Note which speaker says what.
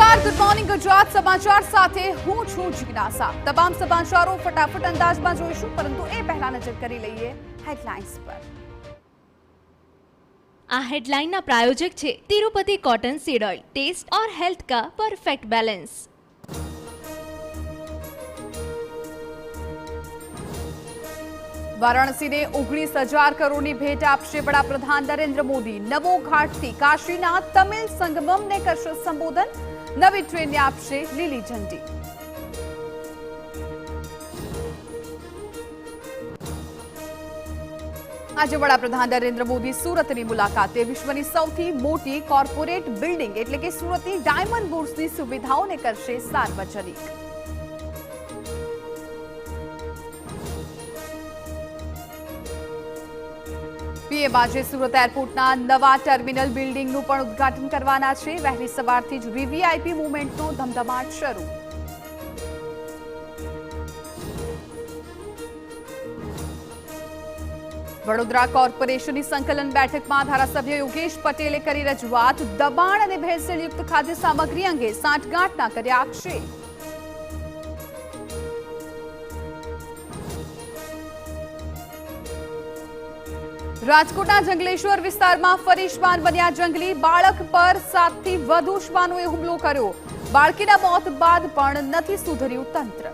Speaker 1: નમસ્કાર, good morning Gujarat સમાચાર સાથે હું છું જિજ્ઞાસા। તમામ સમાચારો ફટાફટ અંદાજમાં જોઈશું, પરંતુ એ પહેલા નજર કરી લઈએ હેડલાઇન્સ પર।
Speaker 2: આ હેડલાઇનના પ્રાયોજક છે Tirupati cotton seed oil, taste और हेल्थ का परफेक्ट बैलेंस।
Speaker 1: વારાણસીને 19,000 કરોડની ભેટ આપશે વડાપ્રધાન નરેન્દ્ર મોદી। નવો ઘાટથી કાશીના તમિલ સંગમમને કરશે સંબોધન। નવી ટ્રેનને આપશે લીલી ઝંડી। આજે વડાપ્રધાન નરેન્દ્ર મોદી સુરતની મુલાકાતે વિશ્વની સૌથી મોટી કોર્પોરેટ બિલ્ડિંગ એટલે કે સુરતની ડાયમંડ બુર્સની સુવિધાઓને કરશે સાર્વજનિક। પીએમ આજે સુરત એરપોર્ટના નવા ટર્મિનલ બિલ્ડિંગનું પણ ઉદ્ઘાટન કરવાના છે। વહેલી સવારથી જ વીવીઆઈપી મૂવમેન્ટનો ધમધમાટ શરૂ। વડોદરા કોર્પોરેશનની સંકલન બેઠકમાં ધારાસભ્ય યોગેશ પટેલે કરી રજૂઆત। દબાણ અને ભેળસેળયુક્ત ખાદ્ય સામગ્રી અંગે સાંઠગાંઠના કર્યા આક્ષેપ। રાજકોટના જંગલેશ્વર વિસ્તારમાં ફરી શ્વાન બન્યા જંગલી। બાળક પર 7થી વધુ શ્વાનોએ હુમલો કર્યો। બાળકીના મોત બાદ પણ નથી સુધર્યું તંત્ર।